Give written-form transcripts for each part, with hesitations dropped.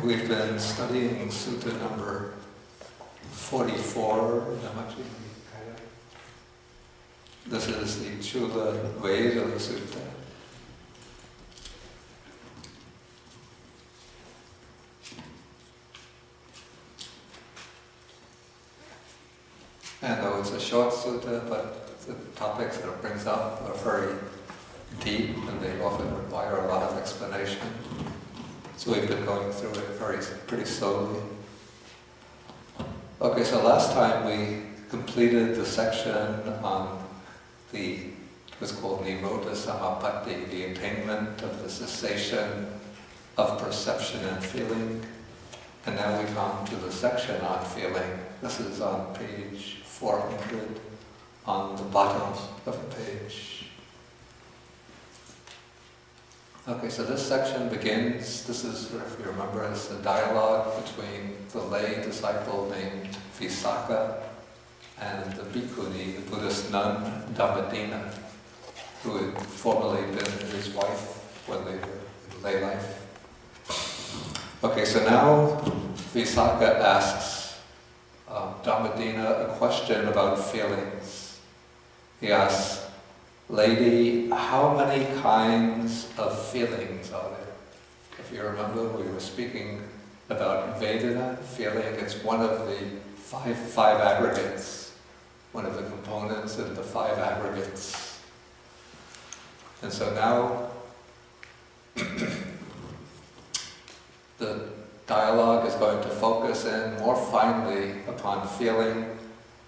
We've been studying Sutta number 44, Majjhima Nikaya. This is the Culavedalla Sutta. And though it's a short sutta, but the topics that it brings up are very deep and they often require a lot of explanation. So we've been going through it pretty slowly. Okay, so last time we completed the section on what's called Nirodha Samapatti, the attainment of the cessation of perception and feeling. And now we come to the section on feeling. This is on page 400, on the bottom of the page. Okay, so this section begins, this is, if you remember, it's a dialogue between the lay disciple named Visakha and the Bhikkhuni, the Buddhist nun, Dhammadinna, who had formerly been his wife when they were in lay life. Okay, so now Visakha asks Dhammadinna a question about feelings. He asks, "Lady, how many kinds of feelings are there?" If you remember, we were speaking about Vedana, feeling. It's one of the five aggregates, one of the components in the five aggregates. And so now the dialogue is going to focus in more finely upon feeling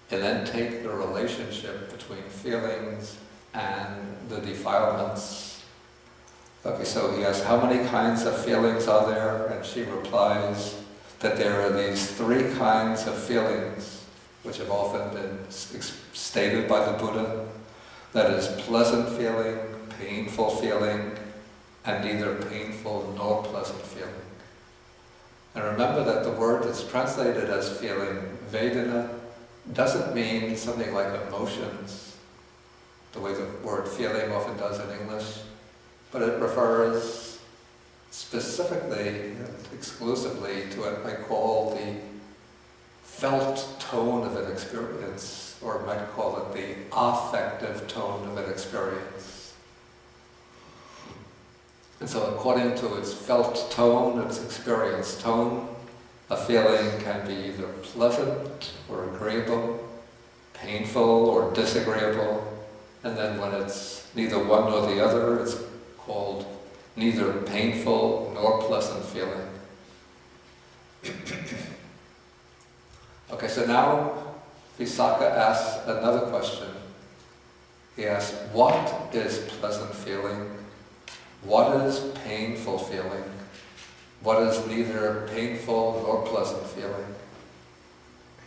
and then take the relationship between feelings and the defilements. Okay, so he asks, how many kinds of feelings are there? And she replies that there are these three kinds of feelings which have often been stated by the Buddha. That is pleasant feeling, painful feeling, and neither painful nor pleasant feeling. And remember that the word that's translated as feeling, Vedana, doesn't mean something like emotions, the way the word feeling often does in English, but it refers specifically, exclusively to what I call the felt tone of an experience, or I might call it the affective tone of an experience. And so according to its felt tone, its experience tone, a feeling can be either pleasant or agreeable, painful or disagreeable, and then when it's neither one nor the other, it's called neither painful nor pleasant feeling. Okay, so now Visakha asks another question. He asks, what is pleasant feeling? What is painful feeling? What is neither painful nor pleasant feeling?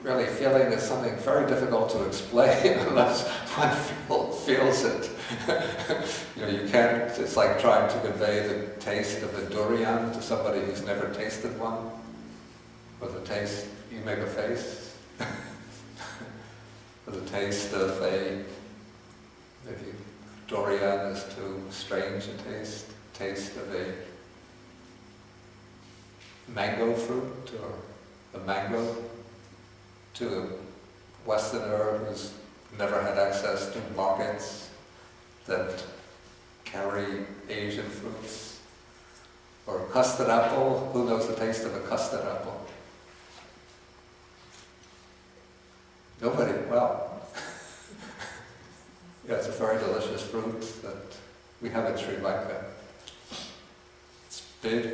Really, feeling is something very difficult to explain unless one feels it. You can't, it's like trying to convey the taste of a durian to somebody who's never tasted one. Or the taste, you make a face. Or the taste of maybe durian is too strange a taste of a mango fruit or a mango to a Westerner who's never had access to markets that carry Asian fruits. Or a custard apple, who knows the taste of a custard apple? Nobody, well. Yeah, it's a very delicious fruit that we have in Sri Lanka. It's big,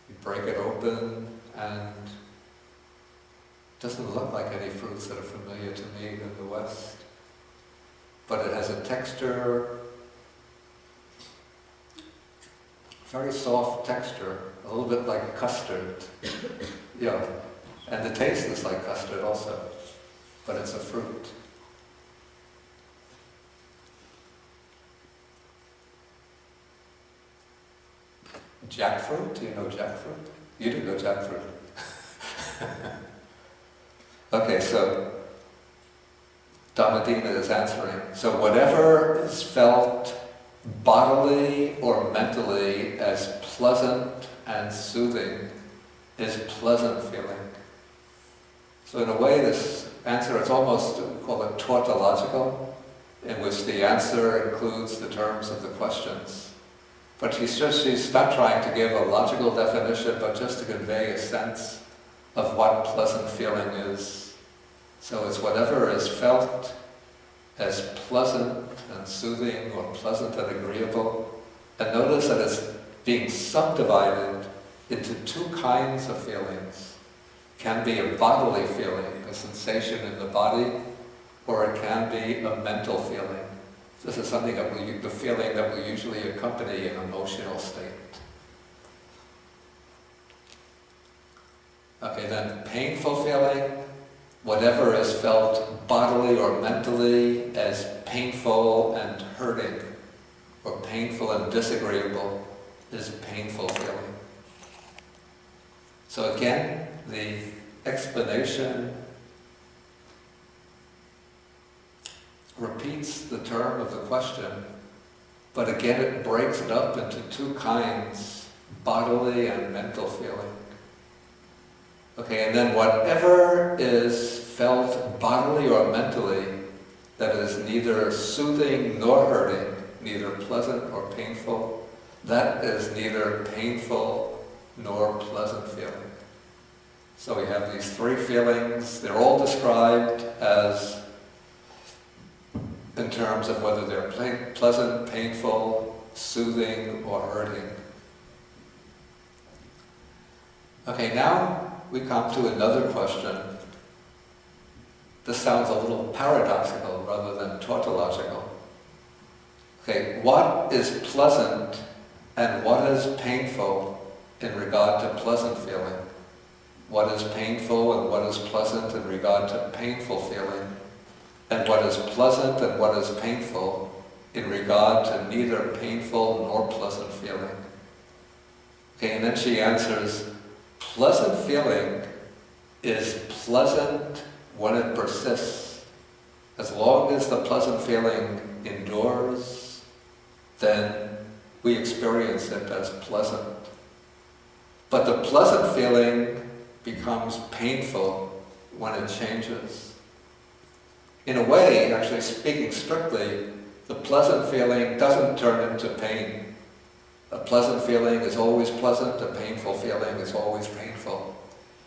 you break it open, and it doesn't look like any fruits that are familiar to me in the West. But it has a texture, very soft texture, a little bit like custard. Yeah, and the taste is like custard also, but it's a fruit. Jackfruit? Do you know jackfruit? You do know jackfruit. Okay, so Dhammadinna is answering. So whatever is felt bodily or mentally as pleasant and soothing is pleasant feeling. So in a way, this answer is almost, we call it tautological, in which the answer includes the terms of the questions. But she's not trying to give a logical definition, but just to convey a sense of what pleasant feeling is. So it's whatever is felt as pleasant and soothing, or pleasant and agreeable. And notice that it's being subdivided into two kinds of feelings. It can be a bodily feeling, a sensation in the body, or it can be a mental feeling. This is something that the feeling that will usually accompany an emotional state. Okay, then painful feeling, whatever is felt bodily or mentally as painful and hurting, or painful and disagreeable, is painful feeling. So again, the explanation repeats the term of the question, but again it breaks it up into two kinds, bodily and mental feeling. Okay, and then whatever is felt bodily or mentally that is neither soothing nor hurting, neither pleasant or painful, that is neither painful nor pleasant feeling. So we have these three feelings. They're all described as in terms of whether they're pleasant, painful, soothing, or hurting. Okay, now we come to another question. This sounds a little paradoxical rather than tautological. Okay, what is pleasant and what is painful in regard to pleasant feeling? What is painful and what is pleasant in regard to painful feeling? And what is pleasant and what is painful in regard to neither painful nor pleasant feeling? Okay, and then she answers, pleasant feeling is pleasant when it persists. As long as the pleasant feeling endures, then we experience it as pleasant. But the pleasant feeling becomes painful when it changes. In a way, actually speaking strictly, the pleasant feeling doesn't turn into pain. A pleasant feeling is always pleasant, a painful feeling is always painful.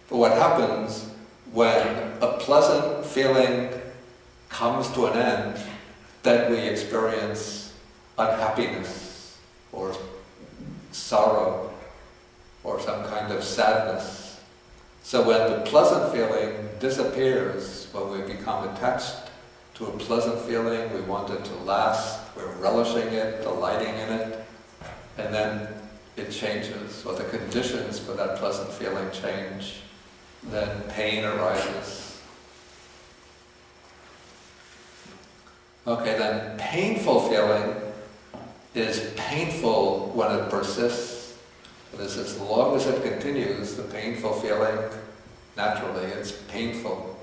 But what happens when a pleasant feeling comes to an end, then we experience unhappiness, or sorrow, or some kind of sadness. So when the pleasant feeling disappears, when we become attached to a pleasant feeling, we want it to last, we're relishing it, delighting in it, and then it changes, or the conditions for that pleasant feeling change, then pain arises. Okay, then painful feeling is painful when it persists. That is, as long as it continues, the painful feeling, naturally, it's painful.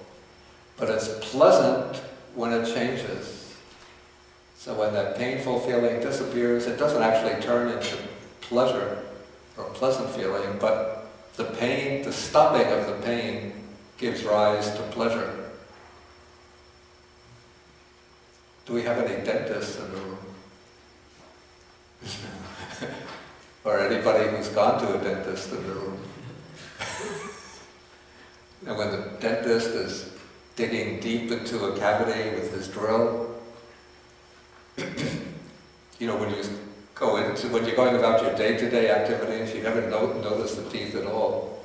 But it's pleasant when it changes. So when that painful feeling disappears, it doesn't actually turn into pleasure or pleasant feeling, but the pain, the stopping of the pain, gives rise to pleasure. Do we have any dentists in the room? Or anybody who's gone to a dentist in the room? And when the dentist is digging deep into a cavity with his drill, you know, when you're going about your day-to-day activities, you never notice the teeth at all.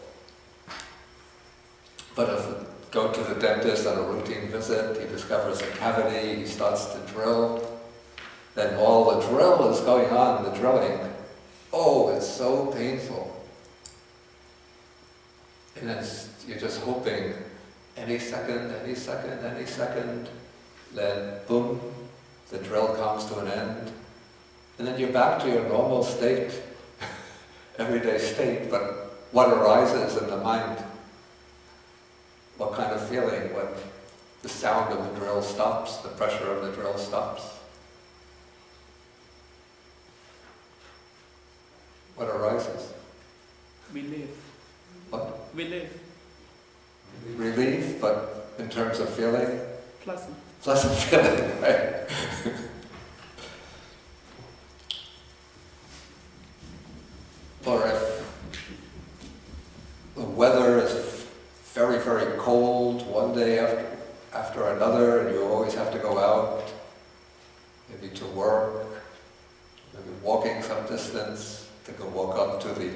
But if you go to the dentist on a routine visit, he discovers a cavity, he starts to drill, then all the drill is going on, the drilling. Oh, it's so painful. And then you're just hoping any second, then boom, the drill comes to an end. And then you're back to your normal state, everyday state, but what arises in the mind? What kind of feeling? What the sound of the drill stops, the pressure of the drill stops. What arises? Relief. Relief, but in terms of feeling? Pleasant. Pleasant feeling, right? Or if the weather is very, very cold one day after another, and you always have to go out, maybe to work, maybe walking some distance, to go walk up to the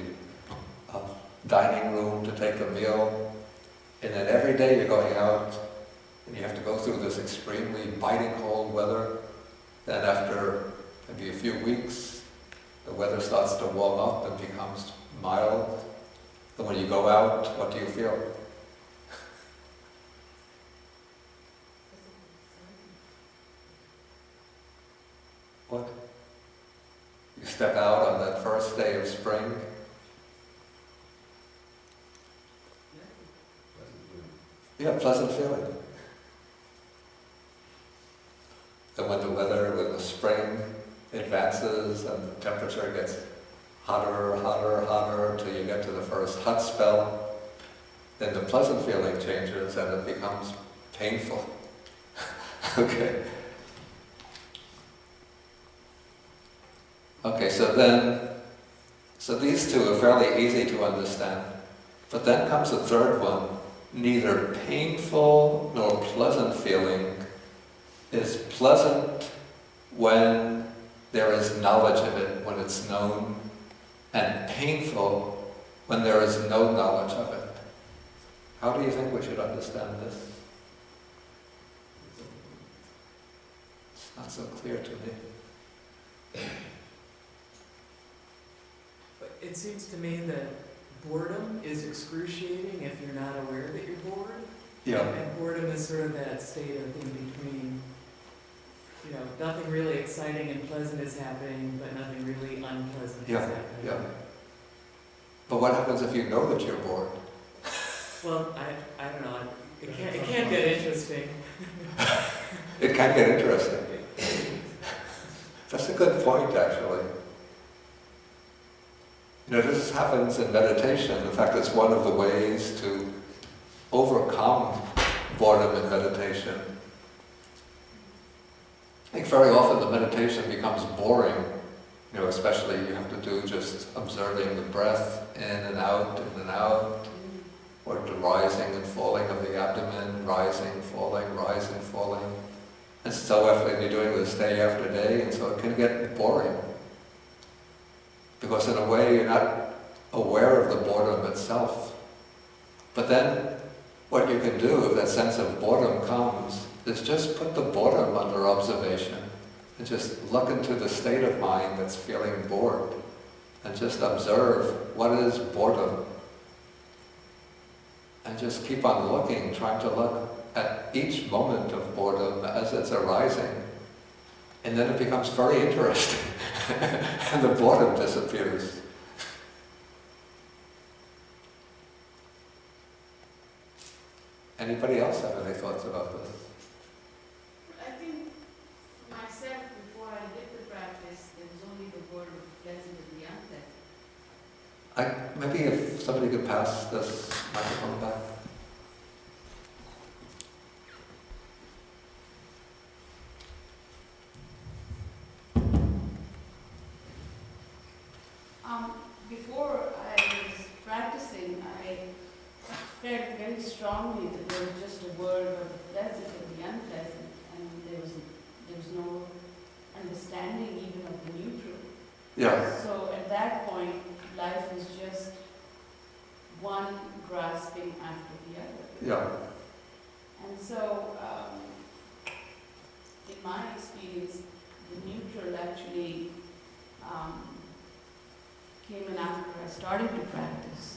dining room to take a meal, and then every day you're going out, and you have to go through this extremely biting cold weather. Then after maybe a few weeks, the weather starts to warm up and becomes mild. And when you go out, what do you feel? What? You step out on that first day of spring. Yeah, pleasant feeling. And when the spring advances and the temperature gets hotter, hotter, hotter till you get to the first hot spell, then the pleasant feeling changes and it becomes painful. Okay. Okay, so these two are fairly easy to understand. But then comes the third one. Neither painful nor pleasant feeling is pleasant when there is knowledge of it, when it's known, and painful when there is no knowledge of it. How do you think we should understand this? It's not so clear to me. It seems to me that boredom is excruciating if you're not aware that you're bored. Yeah. And boredom is sort of that state of in between, nothing really exciting and pleasant is happening, but nothing really unpleasant is happening. Yeah. But what happens if you know that you're bored? Well, I don't know. It can get interesting. It can get interesting. That's a good point, actually. This happens in meditation. In fact, it's one of the ways to overcome boredom in meditation. I think very often the meditation becomes boring, especially you have to do just observing the breath in and out, or the rising and falling of the abdomen, rising, falling, rising, falling. And so often you're doing this day after day, and so it can get boring. Because in a way you're not aware of the boredom itself. But then what you can do if that sense of boredom comes is just put the boredom under observation and just look into the state of mind that's feeling bored and just observe what is boredom. And just keep on looking, trying to look at each moment of boredom as it's arising. And then it becomes very interesting. And the boredom disappears. Anybody else have any thoughts about this? I think myself, before I did the practice, there was only the word of pleasant and the unpleasant. Maybe if somebody could pass this microphone back. Before I was practicing, I felt very strongly that there was just a word of the pleasant and the unpleasant, and there was no understanding even of the neutral. Yeah. So at that point, life is just one grasping after the other. Yeah. And so, in my experience, the neutral actually came in after I started to practice.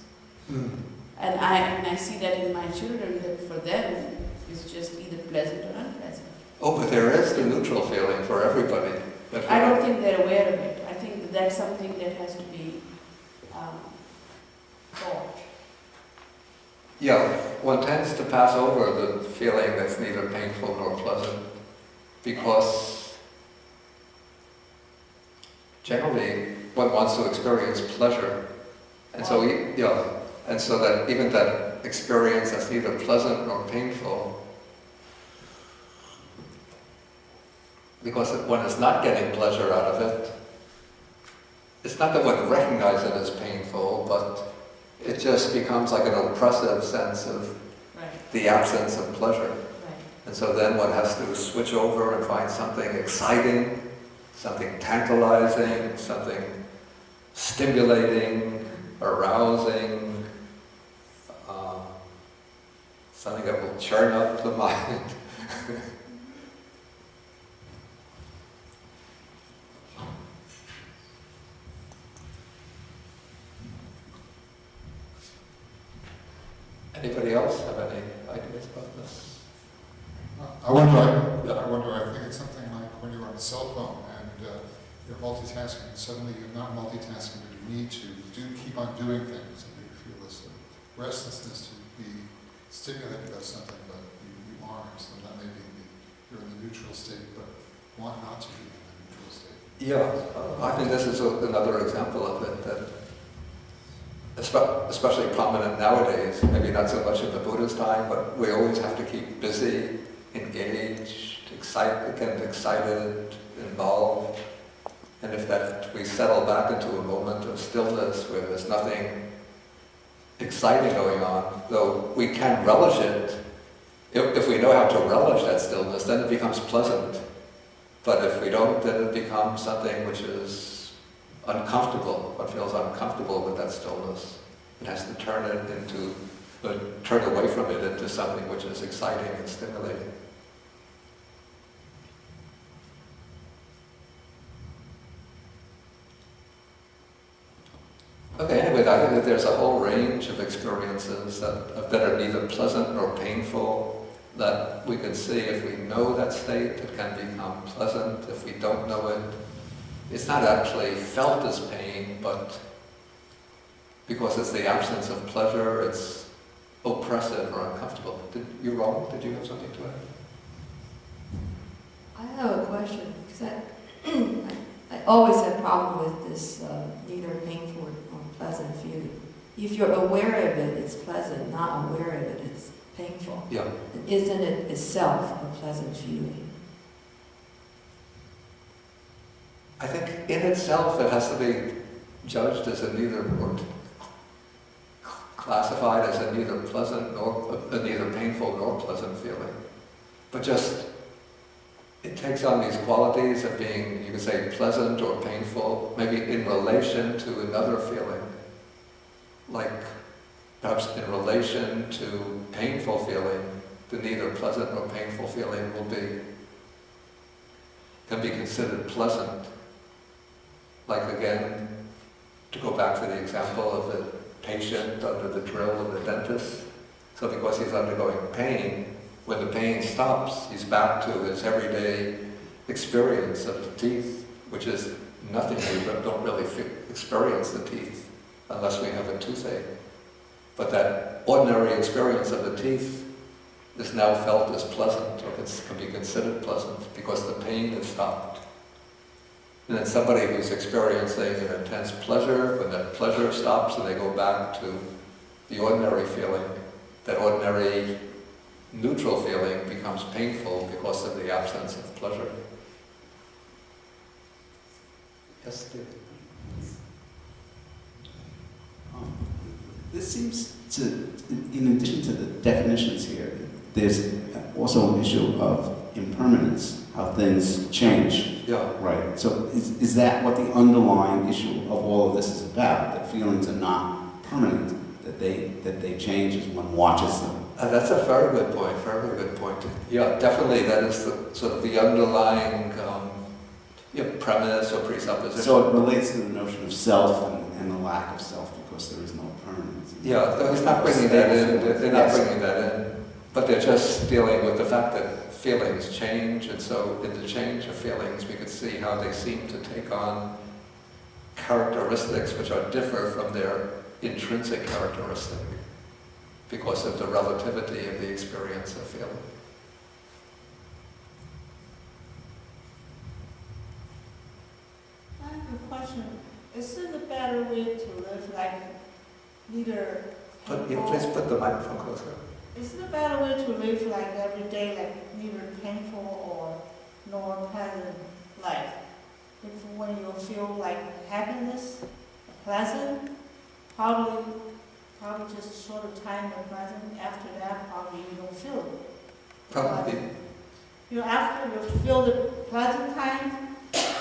And I see that in my children, that for them, it's just either pleasant or unpleasant. Oh, but there is the neutral feeling for everybody. I don't think they're aware of it. I think that that's something that has to be taught. Yeah, one tends to pass over the feeling that's neither painful nor pleasant because generally one wants to experience pleasure. And so, And so that even that experience that's neither pleasant nor painful, because one is not getting pleasure out of it, it's not that one recognizes it as painful, but it just becomes like an oppressive sense of Right, the absence of pleasure. right. And so then one has to switch over and find something exciting, something tantalizing, something stimulating, arousing, something that will churn up the mind. Anybody else have any ideas about this? I wonder, I think it's something like when you're on a cell phone and you're multitasking, and suddenly you're not multitasking, but you need to keep on doing things, and you feel this restlessness to be stimulated by something, but you aren't, so that maybe you're in the neutral state, but want not to be in the neutral state. Yeah, I think this is another example of it, that especially prominent nowadays, maybe not so much in the Buddha's time, but we always have to keep busy, engaged, excited, involved. And if that we settle back into a moment of stillness where there's nothing exciting going on, though we can relish it, if we know how to relish that stillness, then it becomes pleasant. But if we don't, then it becomes something which is uncomfortable. One feels uncomfortable with that stillness. It has to turn away from it into something which is exciting and stimulating. Okay, anyway, I think that there's a whole range of experiences that are neither pleasant nor painful, that we can see if we know that state, it can become pleasant. If we don't know it, it's not actually felt as pain, but because it's the absence of pleasure, it's oppressive or uncomfortable. Did you have something to add? I have a question, because I always had a problem with this neither painful or pleasant feeling. If you're aware of it, it's pleasant. Not aware of it, it's painful. Yeah. Isn't it itself a pleasant feeling? I think in itself it has to be judged as a neither, or classified as a neither pleasant nor a neither painful nor pleasant feeling. But just it takes on these qualities of being, you could say, pleasant or painful, maybe in relation to another feeling. Like perhaps in relation to painful feeling, the neither pleasant nor painful feeling can be considered pleasant. Like again, to go back to the example of the patient under the drill of the dentist. So because he's undergoing pain, when the pain stops, he's back to his everyday experience of the teeth, which is nothing. We don't really experience the teeth unless we have a toothache. But that ordinary experience of the teeth is now felt as pleasant, or can be considered pleasant, because the pain has stopped. And then somebody who's experiencing an intense pleasure, when that pleasure stops and they go back to the ordinary feeling, that ordinary neutral feeling becomes painful because of the absence of pleasure. Yes, David? This seems to, in addition to the definitions here, there's also an issue of impermanence, how things change. Yeah. Right. So is that what the underlying issue of all of this is about? That feelings are not permanent, that they change as one watches them. That's a very good point, very good point. Yeah, definitely that is the sort of the underlying premise or presupposition. So it relates to the notion of self and the lack of self because there is no permanence. Yeah, so he's not bringing that in, they're not bringing that in, but they're just dealing with the fact that feelings change, and so in the change of feelings we could see how they seem to take on characteristics which are different from their intrinsic characteristic because of the relativity of the experience of feeling. I have a question. Is it a better way to live, like neither Please put the microphone closer. Is it a better way to live like every day, like neither painful or nor pleasant life? If when you feel like happiness, pleasant, probably just a short time of pleasant. After that, probably you don't feel Probably. pleasant. After you feel the pleasant time,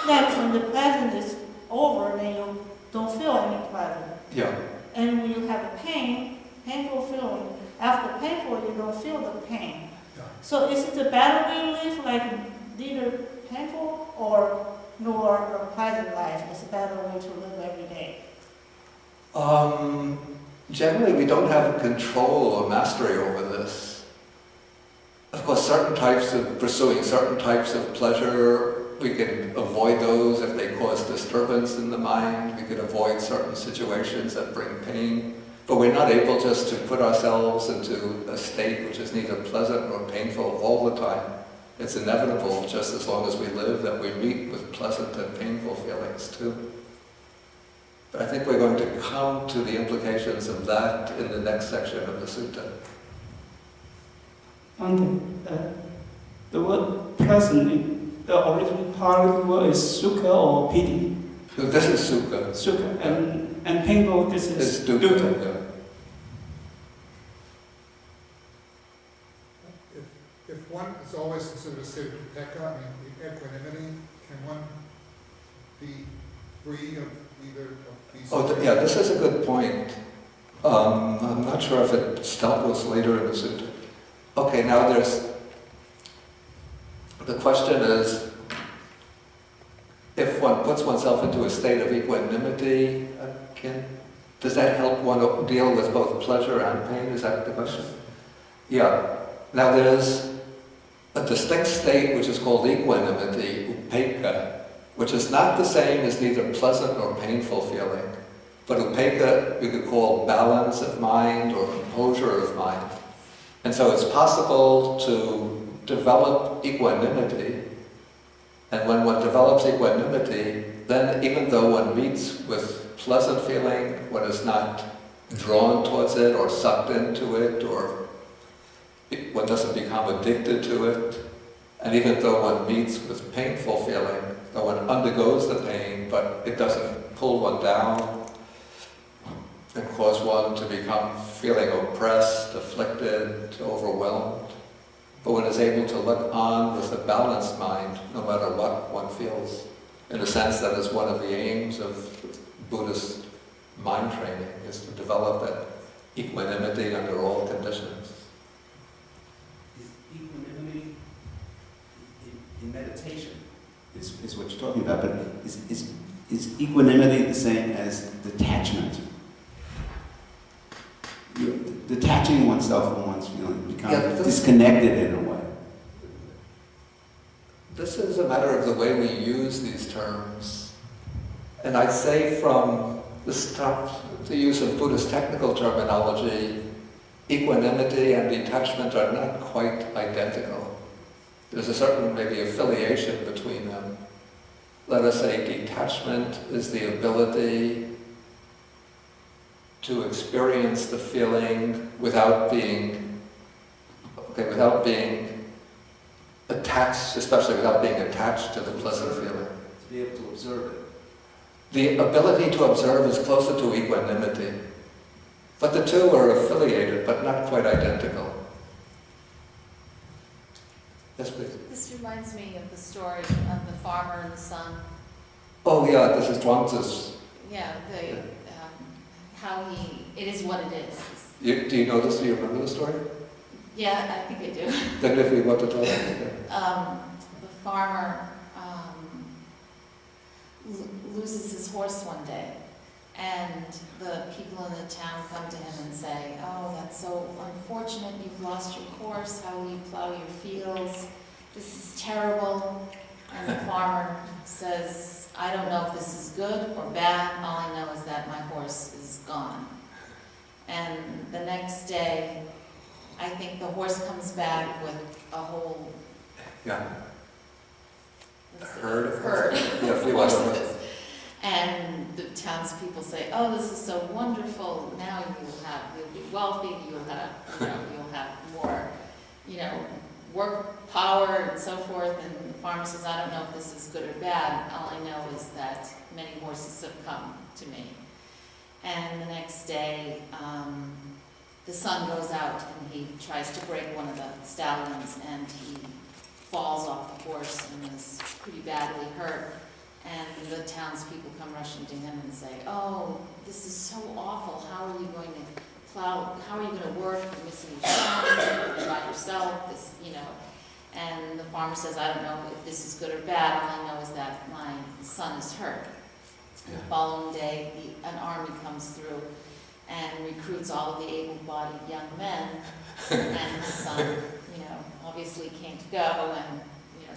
then when the pleasant is over, then you don't feel any pleasant. Yeah. And when you have a painful feeling, after painful, you don't feel the pain. Yeah. So is it a better way to live, like neither painful or nor a pleasant life? It's a better way to live every day. Generally, we don't have control or mastery over this. Of course, pursuing certain types of pleasure, we can avoid those if they cause disturbance in the mind. We can avoid certain situations that bring pain. But we're not able just to put ourselves into a state which is neither pleasant nor painful all the time. It's inevitable, just as long as we live, that we meet with pleasant and painful feelings too. But I think we're going to come to the implications of that in the next section of the sutta. One thing, the word pleasant, the original part of the word is sukha or piti. So this is sukha. Sukha, and painful, this is It's dukkha. Yeah. If one is always considered a state of upekkha, equanimity, can one be free of either of these? Yeah, this is a good point. I'm not sure if it's dealt with later in the sutta. Okay, now the question is, if one puts oneself into a state of equanimity, does that help one deal with both pleasure and pain? Is that the question? Yeah. Now there's a distinct state which is called equanimity, upekkha, which is not the same as neither pleasant nor painful feeling. But upekkha we could call balance of mind or composure of mind. And so it's possible to develop equanimity, and when one develops equanimity, then even though one meets with pleasant feeling, one is not drawn towards it or sucked into it, or one doesn't become addicted to it. And even though one meets with painful feeling, though one undergoes the pain, but it doesn't pull one down and cause one to become feeling oppressed, afflicted, overwhelmed. But one is able to look on with a balanced mind, no matter what one feels. In a sense, that is one of the aims of Buddhist mind training, is to develop that equanimity under all conditions. Is equanimity in meditation is what you're talking about, but is equanimity the same as detachment? Detaching oneself from one's feeling, becoming disconnected in a way. This is a matter of the way we use these terms. And I'd say from the use of Buddhist technical terminology, equanimity and detachment are not quite identical. There's a certain maybe affiliation between them. Let us say detachment is the ability to experience the feeling without being attached, especially without being attached to the pleasant feeling. To be able to observe it. The ability to observe is closer to equanimity. But the two are affiliated, but not quite identical. Yes, please. This reminds me of the story of the farmer and the son. Oh yeah, this is Chuang's. Yeah, how it is what it is. Do you know this? Do you remember the story? Yeah, I think I do. Then if we want to tell it. The farmer loses his horse one day, and the people in the town come to him and say, "Oh, that's so unfortunate, you've lost your horse, how will you plow your fields? This is terrible." And the farmer says, "I don't know if this is good or bad, all I know is that my horse is gone." And the next day, I think the horse comes back with a whole Herd of herd Yeah, of horses. And the townspeople say, oh, this is so wonderful, now you'll be wealthy, you'll have more, work power and so forth, and the farmer says, I don't know if this is good or bad, all I know is that many horses have come to me. And the next day, the sun goes out and he tries to break one of the stallions and he falls off the horse and is pretty badly hurt. And the townspeople come rushing to him and say, oh, this is so awful, how are you going to plow, how are you going to work, you're missing your son, you're by yourself, and the farmer says, I don't know if this is good or bad, all I know is that my son is hurt. And the following day, an army comes through and recruits all of the able-bodied young men, and his son, obviously can't go, and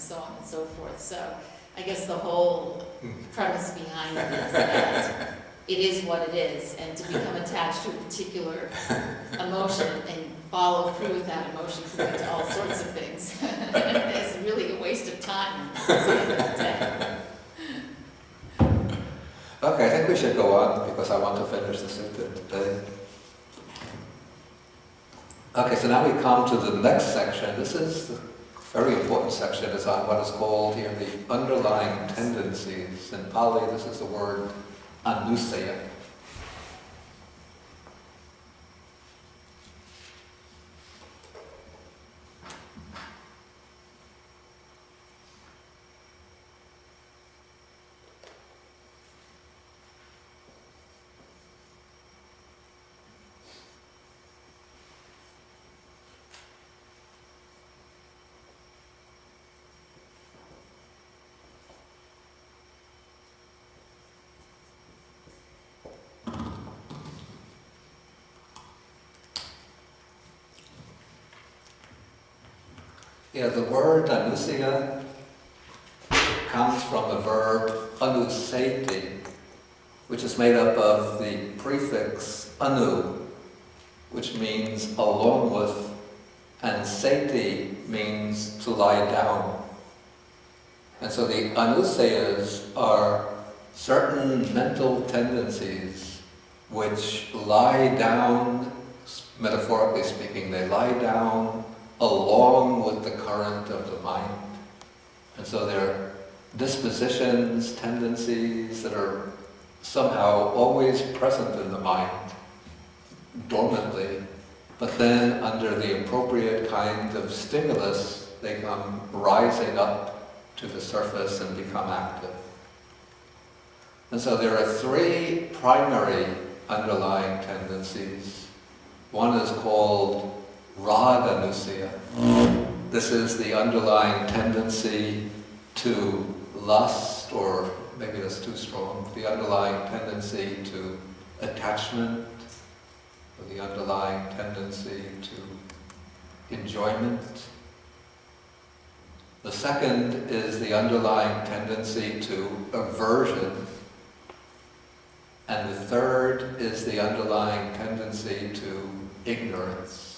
so on and so forth. So I guess the whole premise behind it is that it is what it is, and to become attached to a particular emotion and follow through with that emotion can lead to all sorts of things. It's really a waste of time at the end of the day. Okay, I think we should go on because I want to finish the sutta today. Okay, so now we come to the next section. This is the very important section. It's on what is called here the underlying tendencies. In Pali, this is the word anusaya. Yeah, the word anusaya comes from the verb anuseti, which is made up of the prefix anu, which means along with, and seti means to lie down. And so the anusayas are certain mental tendencies which lie down, metaphorically speaking, they lie down along with the current of the mind. And so they're dispositions, tendencies that are somehow always present in the mind, dormantly, but then under the appropriate kind of stimulus, they come rising up to the surface and become active. And so there are three primary underlying tendencies. One is called Raganusaya. This is the underlying tendency to lust, or maybe that's too strong, the underlying tendency to attachment, or the underlying tendency to enjoyment. The second is the underlying tendency to aversion. And the third is the underlying tendency to ignorance.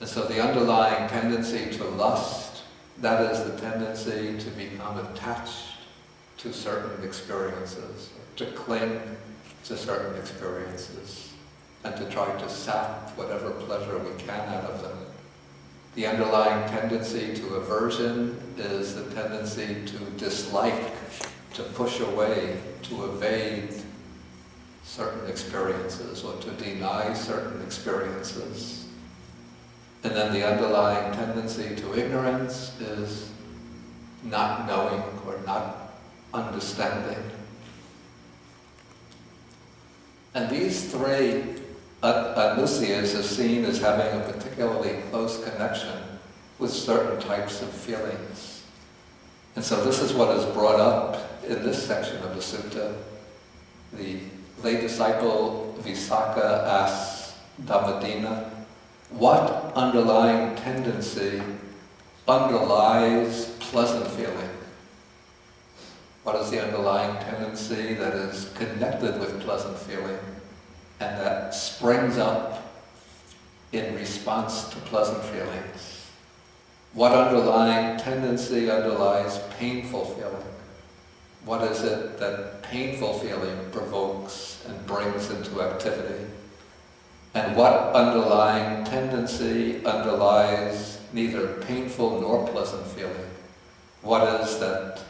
And so the underlying tendency to lust, that is the tendency to become attached to certain experiences, to cling to certain experiences, and to try to sap whatever pleasure we can out of them. The underlying tendency to aversion is the tendency to dislike, to push away, to evade certain experiences, or to deny certain experiences. And then the underlying tendency to ignorance is not knowing or not understanding. And these three anusayas are seen as having a particularly close connection with certain types of feelings. And so this is what is brought up in this section of the sutta. The lay disciple Visakha asks Dhammadinna, what underlying tendency underlies pleasant feeling? What is the underlying tendency that is connected with pleasant feeling and that springs up in response to pleasant feelings? What underlying tendency underlies painful feeling? What is it that painful feeling provokes and brings into activity? And what underlying tendency underlies neither painful nor pleasant feeling? What is that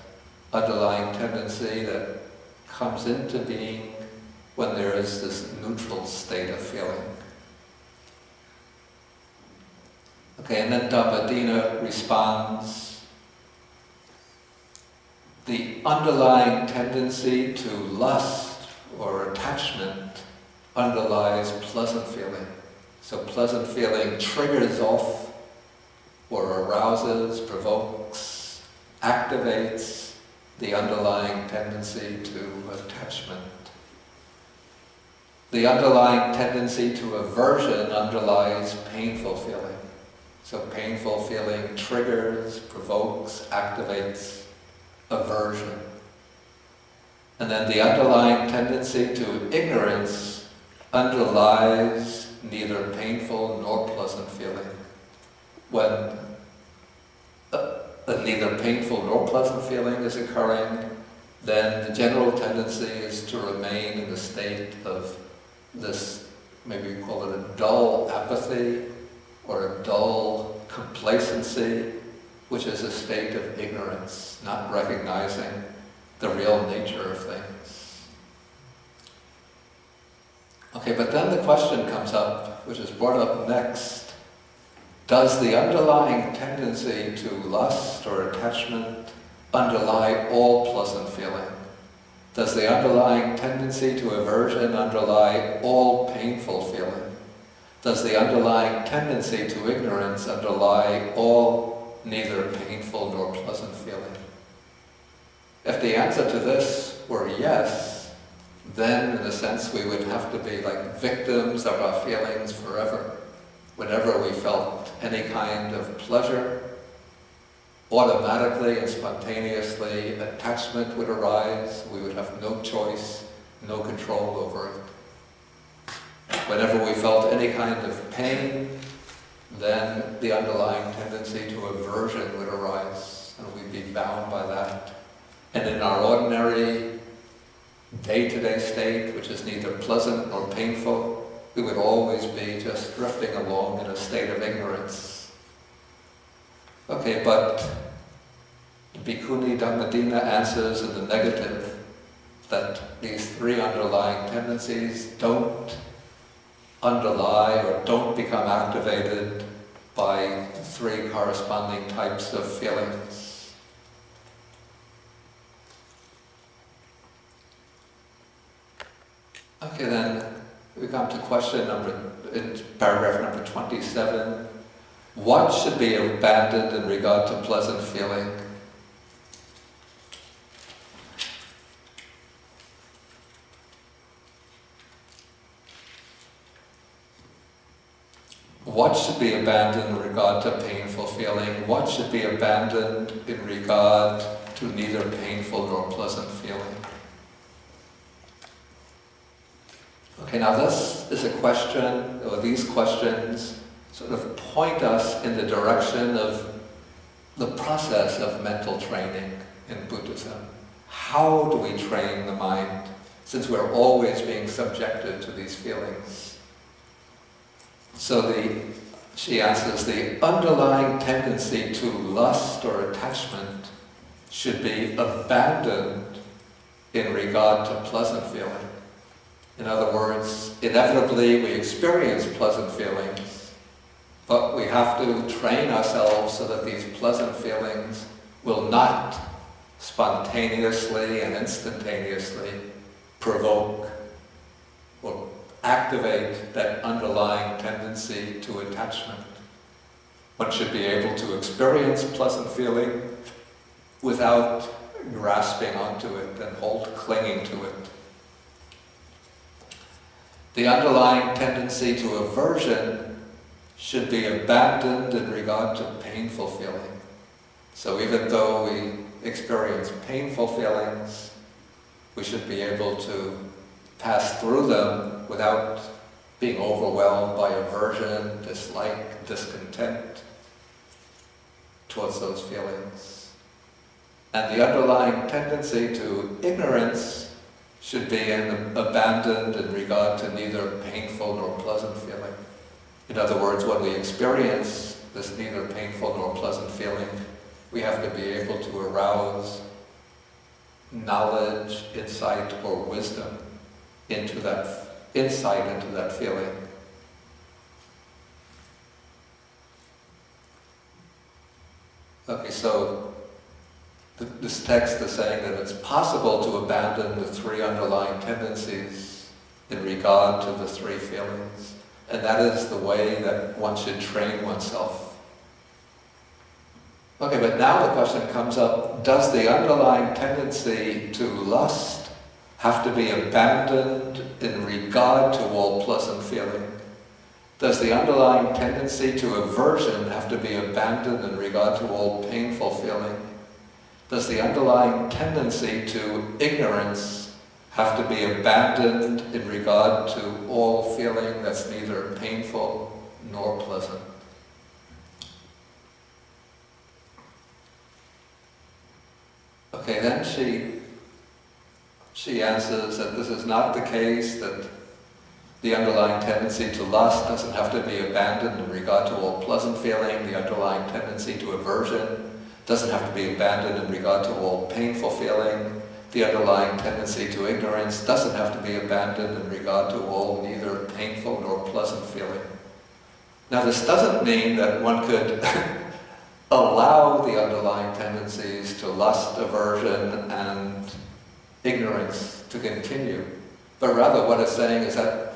underlying tendency that comes into being when there is this neutral state of feeling? Okay, and then Dhammadinna responds, the underlying tendency to lust or attachment underlies pleasant feeling. So pleasant feeling triggers off or arouses, provokes, activates the underlying tendency to attachment. The underlying tendency to aversion underlies painful feeling. So painful feeling triggers, provokes, activates aversion. And then the underlying tendency to ignorance underlies neither painful nor pleasant feeling. When neither painful nor pleasant feeling is occurring, then the general tendency is to remain in a state of this, maybe we call it a dull apathy or a dull complacency, which is a state of ignorance, not recognizing the real nature of things. Okay, but then the question comes up, which is brought up next. Does the underlying tendency to lust or attachment underlie all pleasant feeling? Does the underlying tendency to aversion underlie all painful feeling? Does the underlying tendency to ignorance underlie all neither painful nor pleasant feeling? If the answer to this were yes, then in a sense we would have to be like victims of our feelings forever. Whenever we felt any kind of pleasure, automatically and spontaneously attachment would arise. We would have no choice, no control over it. Whenever we felt any kind of pain, then the underlying tendency to aversion would arise, and we'd be bound by that. And in our ordinary day-to-day state, which is neither pleasant nor painful, we would always be just drifting along in a state of ignorance. Okay, but Bhikkhuni Dhammadinna answers in the negative that these three underlying tendencies don't underlie or don't become activated by the three corresponding types of feelings. Okay, then we come to question paragraph number 27. What should be abandoned in regard to pleasant feeling? What should be abandoned in regard to painful feeling? What should be abandoned in regard to neither painful nor pleasant feeling? Okay, now this is a question, or these questions sort of point us in the direction of the process of mental training in Buddhism. How do we train the mind, since we're always being subjected to these feelings? So she answers, the underlying tendency to lust or attachment should be abandoned in regard to pleasant feeling. In other words, inevitably we experience pleasant feelings, but we have to train ourselves so that these pleasant feelings will not spontaneously and instantaneously provoke or activate that underlying tendency to attachment. One should be able to experience pleasant feeling without grasping onto it and clinging to it. The underlying tendency to aversion should be abandoned in regard to painful feeling. So even though we experience painful feelings, we should be able to pass through them without being overwhelmed by aversion, dislike, discontent towards those feelings. And the underlying tendency to ignorance should be abandoned in regard to neither painful nor pleasant feeling. In other words, when we experience this neither painful nor pleasant feeling, we have to be able to arouse knowledge, insight, or wisdom into that insight into that feeling. Okay, so this text is saying that it's possible to abandon the three underlying tendencies in regard to the three feelings, and that is the way that one should train oneself. Okay, but now the question comes up, does the underlying tendency to lust have to be abandoned in regard to all pleasant feeling? Does the underlying tendency to aversion have to be abandoned in regard to all painful feeling? Does the underlying tendency to ignorance have to be abandoned in regard to all feeling that's neither painful nor pleasant? Okay, then she answers that this is not the case, that the underlying tendency to lust doesn't have to be abandoned in regard to all pleasant feeling. The underlying tendency to aversion doesn't have to be abandoned in regard to all painful feeling. The underlying tendency to ignorance doesn't have to be abandoned in regard to all neither painful nor pleasant feeling. Now, this doesn't mean that one could allow the underlying tendencies to lust, aversion, and ignorance to continue. But rather what it's saying is that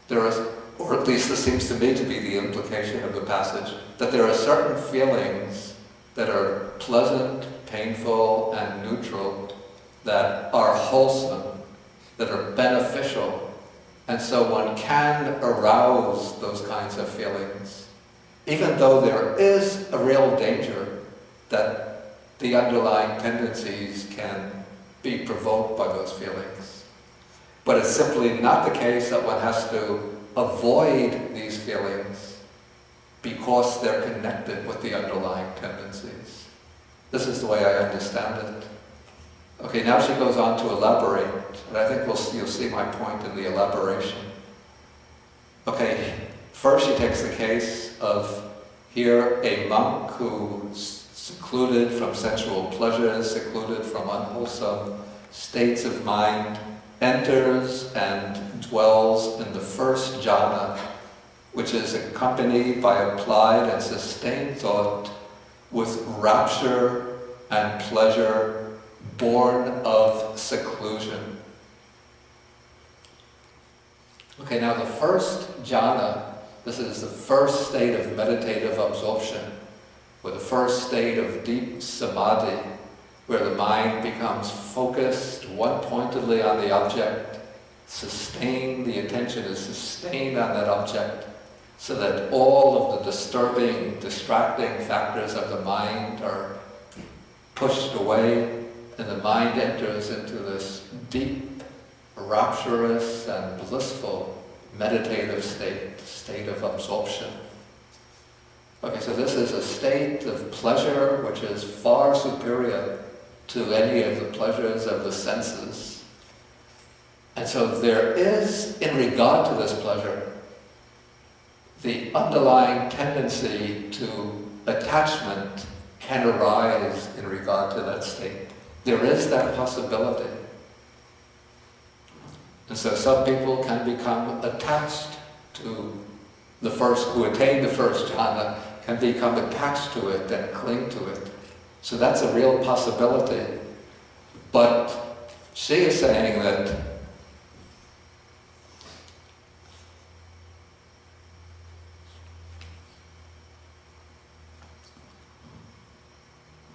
there is, or at least this seems to me to be the implication of the passage, that there are certain feelings that are pleasant, painful, and neutral, that are wholesome, that are beneficial, and so one can arouse those kinds of feelings, even though there is a real danger that the underlying tendencies can be provoked by those feelings. But it's simply not the case that one has to avoid these feelings because they're connected with the underlying tendencies. This is the way I understand it. Okay, now she goes on to elaborate, and I think you'll see my point in the elaboration. Okay, first she takes the case of here a monk who's secluded from sensual pleasures, secluded from unwholesome states of mind, enters and dwells in the first jhana, which is accompanied by applied and sustained thought with rapture and pleasure born of seclusion. Okay, now the first jhana, this is the first state of meditative absorption, or the first state of deep samadhi, where the mind becomes focused one-pointedly on the object, sustained, the attention is sustained on that object, so that all of the disturbing, distracting factors of the mind are pushed away, and the mind enters into this deep, rapturous, and blissful meditative state of absorption. Okay, so this is a state of pleasure which is far superior to any of the pleasures of the senses. And so there is, in regard to this pleasure, the underlying tendency to attachment can arise in regard to that state. There is that possibility. And so some people can become attached to the first, who attain the first jhana, can become attached to it and cling to it. So that's a real possibility. But she is saying that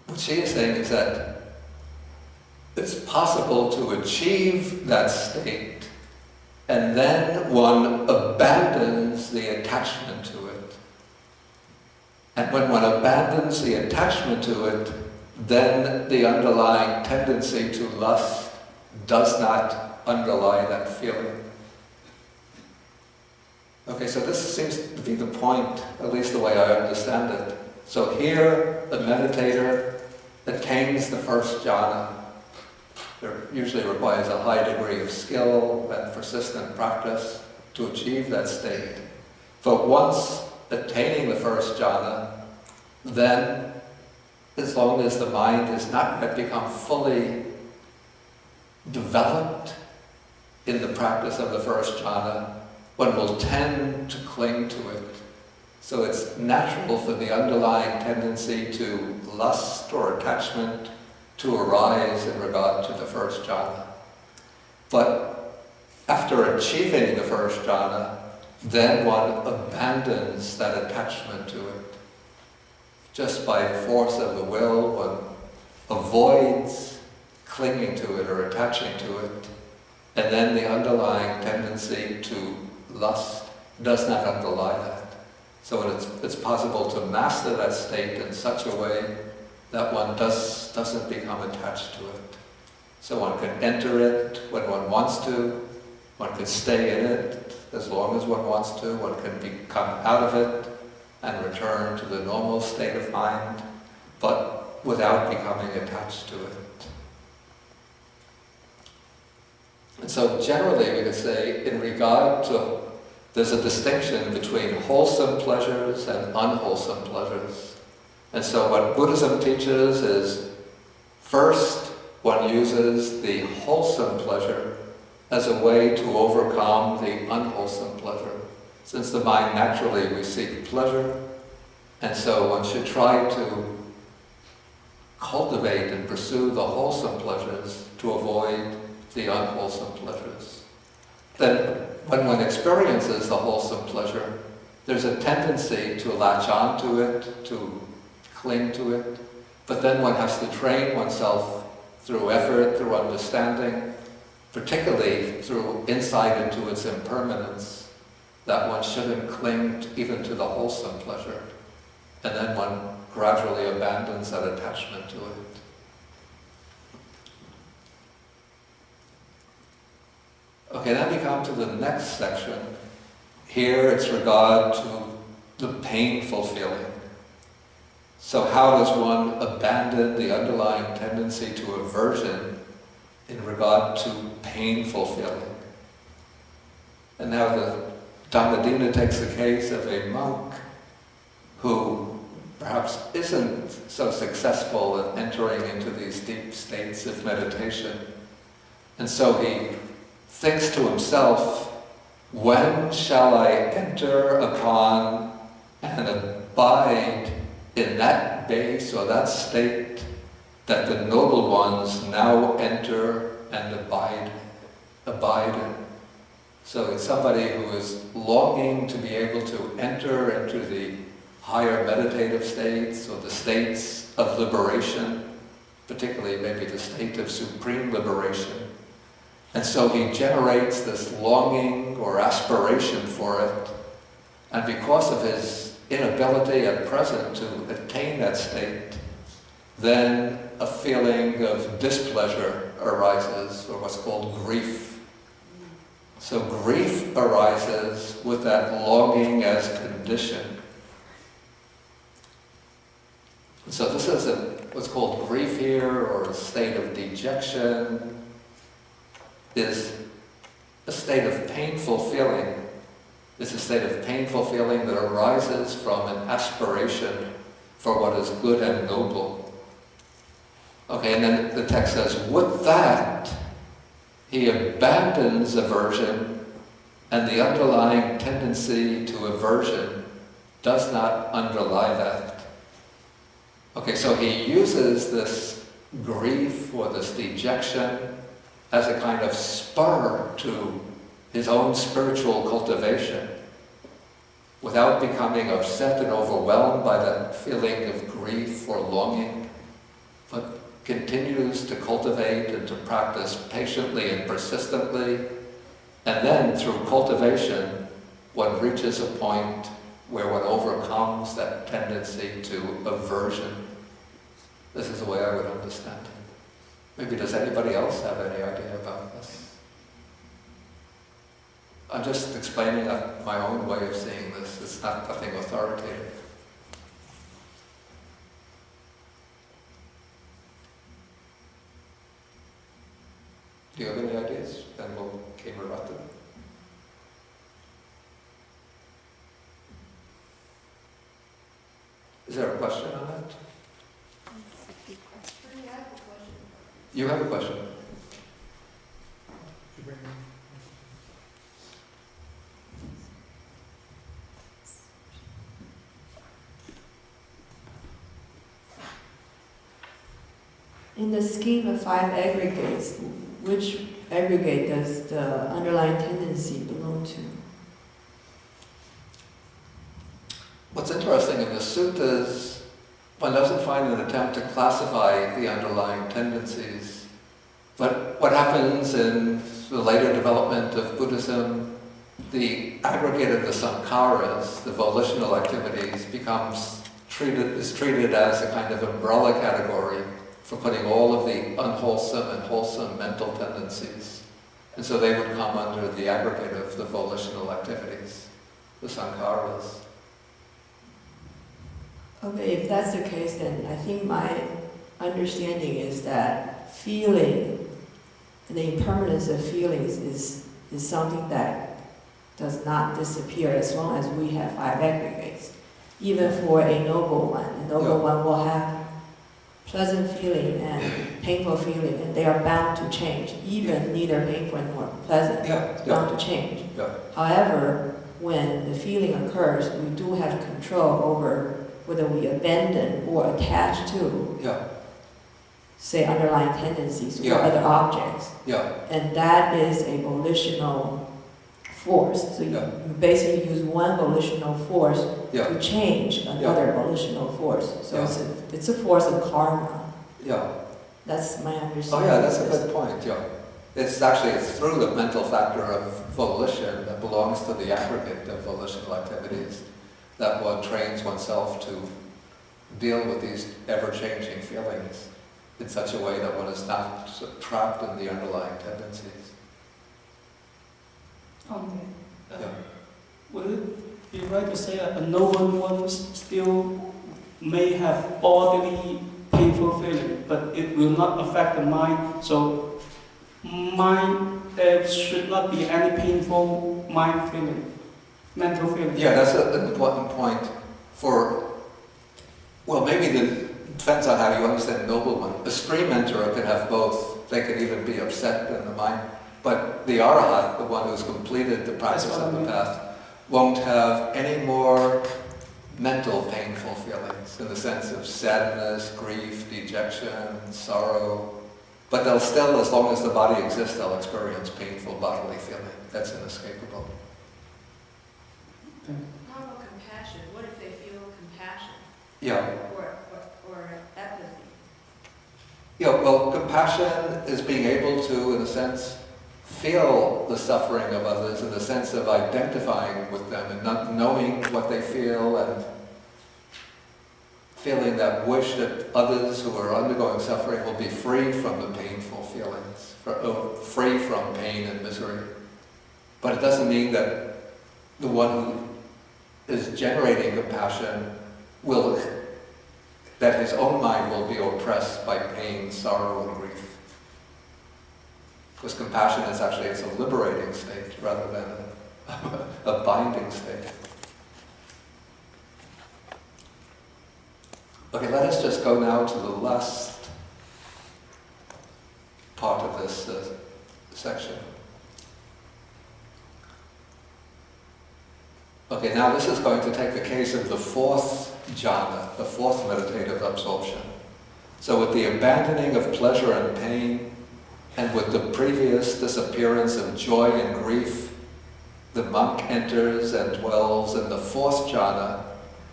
what she is saying is that it's possible to achieve that state, and then one abandons the attachment to it. And when one abandons the attachment to it, then the underlying tendency to lust does not underlie that feeling. Okay, so this seems to be the point, at least the way I understand it. So here, a meditator attains the first jhana, it usually requires a high degree of skill and persistent practice to achieve that state. But once attaining the first jhana, then, as long as the mind has not yet become fully developed in the practice of the first jhana, one will tend to cling to it. So it's natural for the underlying tendency to lust or attachment to arise in regard to the first jhana. But after achieving the first jhana, then one abandons that attachment to it. Just by force of the will, one avoids clinging to it or attaching to it, and then the underlying tendency to lust does not underlie that. So it's possible to master that state in such a way that one doesn't become attached to it. So one can enter it when one wants to, one can stay in it as long as one wants to, one can come out of it and return to the normal state of mind, but without becoming attached to it. And so generally we could say, in regard to, there's a distinction between wholesome pleasures and unwholesome pleasures. And so what Buddhism teaches is, first one uses the wholesome pleasure as a way to overcome the unwholesome pleasure. Since the mind naturally we seek pleasure, and so one should try to cultivate and pursue the wholesome pleasures to avoid the unwholesome pleasures. Then when one experiences the wholesome pleasure, there's a tendency to latch on to it, to cling to it, but then one has to train oneself through effort, through understanding, particularly through insight into its impermanence, that one shouldn't cling even to the wholesome pleasure, and then one gradually abandons that attachment to it. Okay, then we come to the next section. Here it's regard to the painful feeling. So how does one abandon the underlying tendency to aversion in regard to painful feeling? And now the Dhammadinna takes the case of a monk who perhaps isn't so successful in entering into these deep states of meditation. And so he thinks to himself, when shall I enter upon and abide in that base or that state that the noble ones now enter and abide in? So it's somebody who is longing to be able to enter into the higher meditative states or the states of liberation, particularly maybe the state of supreme liberation. And so he generates this longing or aspiration for it, and because of his inability at present to attain that state, then a feeling of displeasure arises, or what's called grief. So grief arises with that longing as condition. So this is what's called grief here, or a state of dejection, is a state of painful feeling. It's a state of painful feeling that arises from an aspiration for what is good and noble. Okay, and then the text says, with that, he abandons aversion, and the underlying tendency to aversion does not underlie that. Okay, so he uses this grief or this dejection as a kind of spur to his own spiritual cultivation, without becoming upset and overwhelmed by that feeling of grief or longing, but continues to cultivate and to practice patiently and persistently, and then through cultivation one reaches a point where one overcomes that tendency to aversion. This is the way I would understand it. Maybe does anybody else have any idea about this? I'm just explaining my own way of seeing this. It's nothing authoritative. Do you have any ideas? Then we'll keep about them. Is there a question on that? You have a question? In the scheme of 5 aggregates, which aggregate does the underlying tendency belong to? What's interesting in the suttas, one doesn't find an attempt to classify the underlying tendencies. But what happens in the later development of Buddhism, the aggregate of the sankharas, the volitional activities, is treated as a kind of umbrella category for putting all of the unwholesome and wholesome mental tendencies. And so they would come under the aggregate of the volitional activities, the sankharas. Okay, if that's the case, then I think my understanding is that feeling and the impermanence of feelings is something that does not disappear as long as we have 5 aggregates. Even for a noble one will have pleasant feeling and painful feeling, and they are bound to change. Even neither painful nor pleasant is bound to change. However, when the feeling occurs, we do have control over whether we abandon or attach to, say, underlying tendencies or other objects. And that is a volitional force. So you basically use one volitional force to change another volitional force. So it's a force of karma. That's my understanding. Oh yeah, that's a good point, It's through the mental factor of volition that belongs to the aggregate of volitional activities that one trains oneself to deal with these ever-changing feelings in such a way that one is not trapped in the underlying tendencies. Okay. Would it be right to say that a noble one still may have bodily painful feeling, but it will not affect the mind? So, there should not be any painful mind feeling, mental feeling. Yeah, that's an important point maybe it depends on how you understand noble one. A stream enterer could have both. They could even be upset in the mind. But the arahat, the one who's completed the practice of the path, won't have any more mental painful feelings in the sense of sadness, grief, dejection, sorrow. But they'll still, as long as the body exists, they'll experience painful bodily feeling. That's inescapable. How about compassion? What if they feel compassion? Yeah. Or empathy? Yeah, well, compassion is being able to, in a sense, feel the suffering of others in the sense of identifying with them and not knowing what they feel and feeling that wish that others who are undergoing suffering will be free from the painful feelings, free from pain and misery. But it doesn't mean that the one who is generating compassion that his own mind will be oppressed by pain, sorrow, and grief. Because compassion is actually, it's a liberating state rather than a binding state. Okay, let us just go now to the last part of this section. Okay, now this is going to take the case of the fourth jhana, the fourth meditative absorption. So with the abandoning of pleasure and pain, and with the previous disappearance of joy and grief, the monk enters and dwells in the fourth jhana,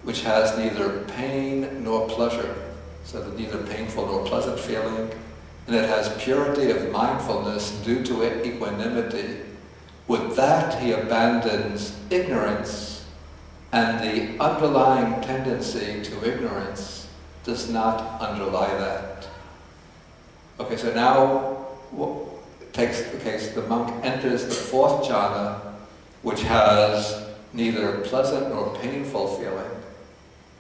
which has neither pain nor pleasure, so that neither painful nor pleasant feeling, and it has purity of mindfulness due to equanimity. With that, he abandons ignorance, and the underlying tendency to ignorance does not underlie that. Okay, so now takes the case, the monk enters the fourth jhana, which has neither pleasant nor painful feeling.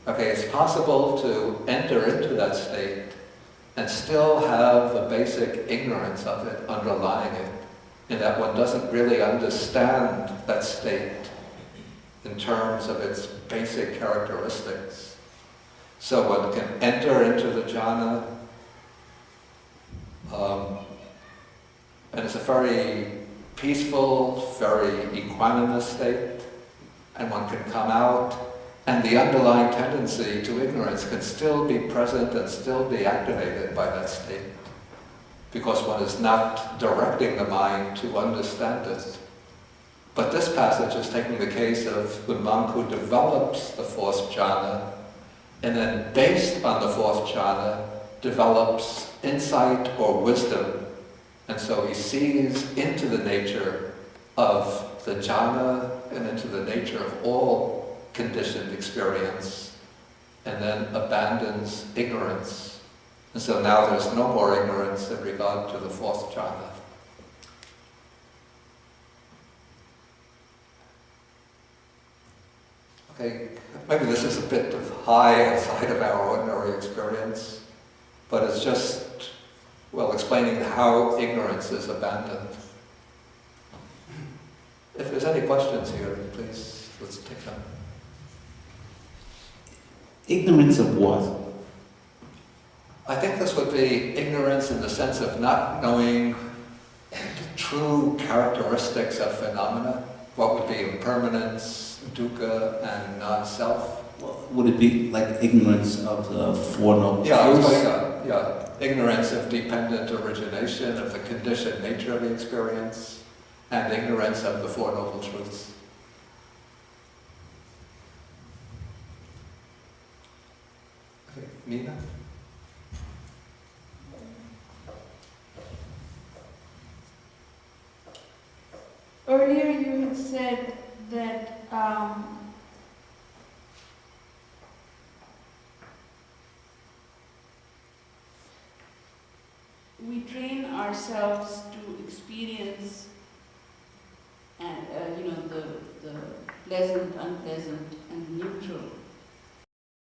Okay, it's possible to enter into that state and still have the basic ignorance of it underlying it, in that one doesn't really understand that state in terms of its basic characteristics. So one can enter into the jhana, and it's a very peaceful, very equanimous state, and one can come out, and the underlying tendency to ignorance can still be present and still be activated by that state, because one is not directing the mind to understand it. But this passage is taking the case of the monk who develops the fourth jhana, and then based on the fourth jhana, develops insight or wisdom. And so he sees into the nature of the jhana and into the nature of all conditioned experience, and then abandons ignorance. And so now there's no more ignorance in regard to the fourth jhana. Okay, maybe this is a bit of high outside of our ordinary experience, but it's just, well, explaining how ignorance is abandoned. If there's any questions here, please, let's take them. Ignorance of what? I think this would be ignorance in the sense of not knowing the true characteristics of phenomena. What would be impermanence, dukkha, and non-self. Would it be like ignorance of the Four Noble Truths? Yeah. Ignorance of dependent origination, of the conditioned nature of the experience, and ignorance of the Four Noble Truths. Okay, Nina? Earlier you had said that we train ourselves to experience and the pleasant, unpleasant, and neutral.